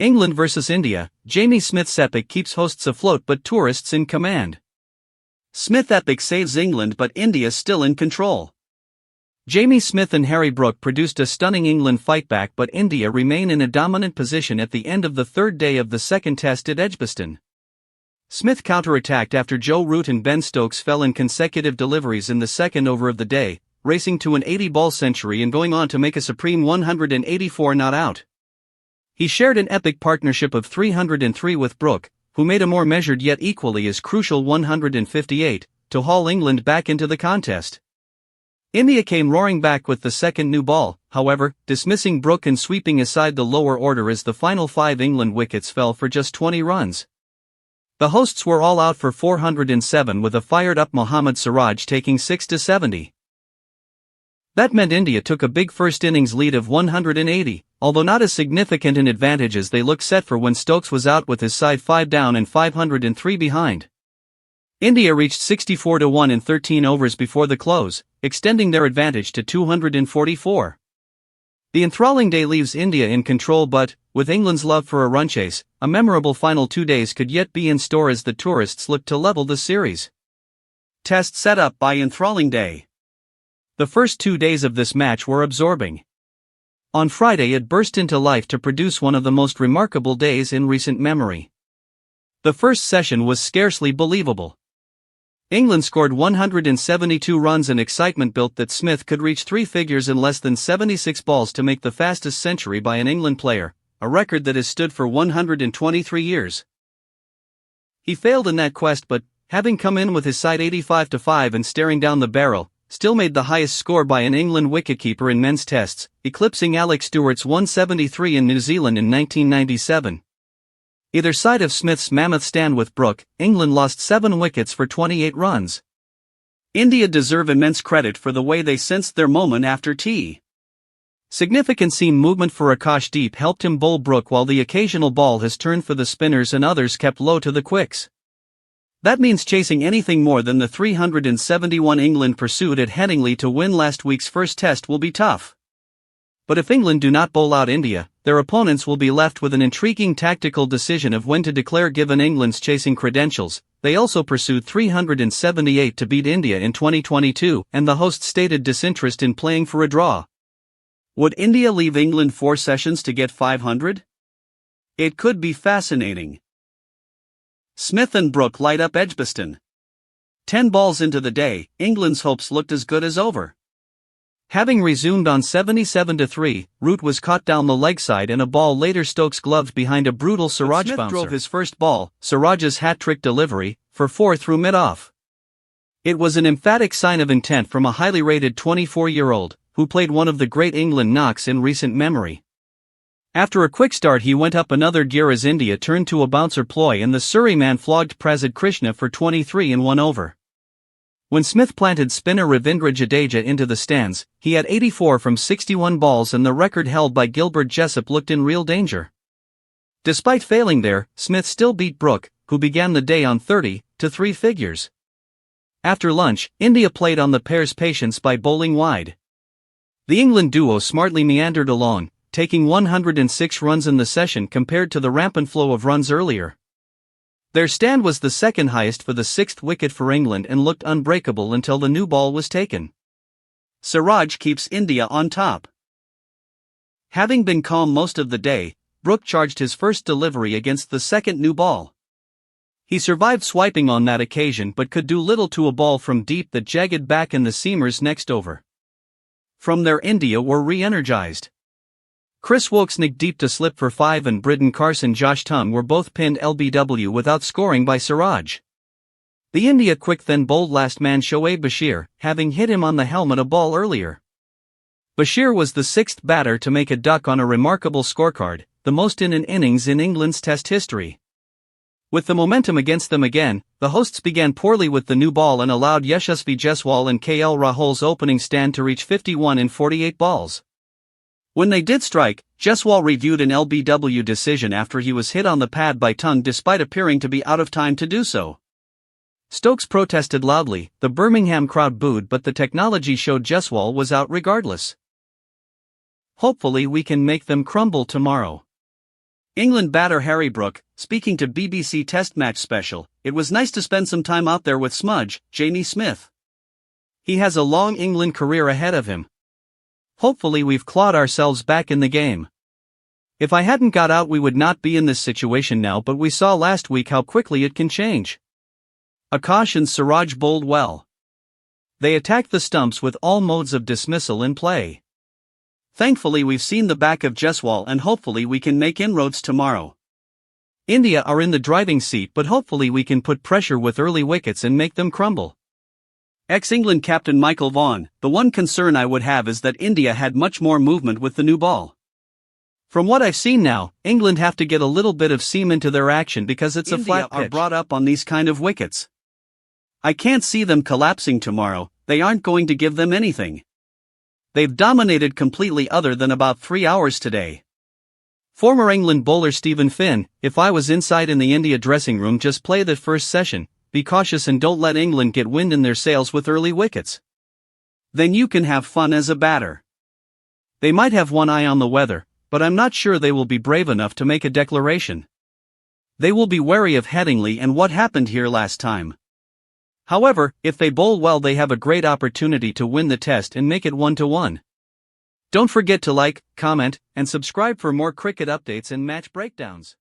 England vs India, Jamie Smith's epic keeps hosts afloat but tourists in command. Smith epic saves England but India still in control. Jamie Smith and Harry Brook produced a stunning England fightback but India remain in a dominant position at the end of the third day of the second test at Edgbaston. Smith counterattacked after Joe Root and Ben Stokes fell in consecutive deliveries in the second over of the day, racing to an 80-ball century and going on to make a supreme 184 not out. He shared an epic partnership of 303 with Brook, who made a more measured yet equally as crucial 158, to haul England back into the contest. India came roaring back with the second new ball, however, dismissing Brook and sweeping aside the lower order as the final 5 England wickets fell for just 20 runs. The hosts were all out for 407 with a fired-up Mohammed Siraj taking 6-70. That meant India took a big first innings lead of 180, although not as significant an advantage as they looked set for when Stokes was out with his side 5 down and 503 behind. India reached 64-1 in 13 overs before the close, extending their advantage to 244. The enthralling day leaves India in control but, with England's love for a run chase, a memorable final 2 days could yet be in store as the tourists look to level the series. Test set up by enthralling day. The first 2 days of this match were absorbing. On Friday it burst into life to produce one of the most remarkable days in recent memory. The first session was scarcely believable. England scored 172 runs and excitement built that Smith could reach 3 figures in less than 76 balls to make the fastest century by an England player, a record that has stood for 123 years. He failed in that quest but, having come in with his side 85-5 and staring down the barrel, still made the highest score by an England wicketkeeper in men's tests, eclipsing Alex Stewart's 173 in New Zealand in 1997. Either side of Smith's mammoth stand with Brook, England lost 7 wickets for 28 runs. India deserve immense credit for the way they sensed their moment after tea. Significant seam movement for Akashdeep helped him bowl Brook while the occasional ball has turned for the spinners and others kept low to the quicks. That means chasing anything more than the 371 England pursued at Headingley to win last week's first test will be tough. But if England do not bowl out India, their opponents will be left with an intriguing tactical decision of when to declare given England's chasing credentials. They also pursued 378 to beat India in 2022, and the hosts stated disinterest in playing for a draw. Would India leave England 4 sessions to get 500? It could be fascinating. Smith and Brook light up Edgbaston. 10 balls into the day, England's hopes looked as good as over. Having resumed on 77-3, Root was caught down the leg side and a ball later Stokes gloved behind a brutal Siraj Smith bouncer. Drove his first ball, Siraj's hat-trick delivery, for 4 through mid-off. It was an emphatic sign of intent from a highly rated 24-year-old, who played one of the great England knocks in recent memory. After a quick start he went up another gear as India turned to a bouncer ploy and the Surrey man flogged Prasid Krishna for 23 in 1 over. When Smith planted spinner Ravindra Jadeja into the stands, he had 84 from 61 balls and the record held by Gilbert Jessop looked in real danger. Despite failing there, Smith still beat Brook, who began the day on 30 to 3 figures. After lunch, India played on the pair's patience by bowling wide. The England duo smartly meandered along, taking 106 runs in the session compared to the rampant flow of runs earlier. Their stand was the second highest for the 6th wicket for England and looked unbreakable until the new ball was taken. Siraj keeps India on top. Having been calm most of the day, Brook charged his first delivery against the second new ball. He survived swiping on that occasion but could do little to a ball from deep that jagged back in the seamers next over. From there India were re-energized. Chris Woakes nicked deep to slip for 5 and Bridden Carson Josh Tongue were both pinned LBW without scoring by Siraj. The India quick then bowled last man Shoaib Bashir, having hit him on the helmet a ball earlier. Bashir was the 6th batter to make a duck on a remarkable scorecard, the most in an innings in England's Test history. With the momentum against them again, the hosts began poorly with the new ball and allowed Yashasvi Jaiswal and KL Rahul's opening stand to reach 51 in 48 balls. When they did strike, Jaiswal reviewed an LBW decision after he was hit on the pad by Tongue despite appearing to be out of time to do so. Stokes protested loudly, the Birmingham crowd booed but the technology showed Jaiswal was out regardless. Hopefully we can make them crumble tomorrow. England batter Harry Brook, speaking to BBC Test Match Special, "It was nice to spend some time out there with Smudge, Jamie Smith. He has a long England career ahead of him. Hopefully we've clawed ourselves back in the game. If I hadn't got out we would not be in this situation now, but we saw last week how quickly it can change." Akash and Siraj bowled well. They attacked the stumps with all modes of dismissal in play. "Thankfully we've seen the back of Jaiswal and hopefully we can make inroads tomorrow. India are in the driving seat, but hopefully we can put pressure with early wickets and make them crumble." Ex-England captain Michael Vaughan: "The one concern I would have is that India had much more movement with the new ball. From what I've seen now, England have to get a little bit of seam into their action because it's India a flat pitch. Are brought up on these kind of wickets. I can't see them collapsing tomorrow. They aren't going to give them anything. They've dominated completely other than about 3 hours today." Former England bowler Stephen Finn: "If I was inside in the India dressing room, just play the first session, be cautious and don't let England get wind in their sails with early wickets. Then you can have fun as a batter. They might have one eye on the weather, but I'm not sure they will be brave enough to make a declaration. They will be wary of Headingley and what happened here last time. However, if they bowl well they have a great opportunity to win the test and make it 1-1. Don't forget to like, comment, and subscribe for more cricket updates and match breakdowns.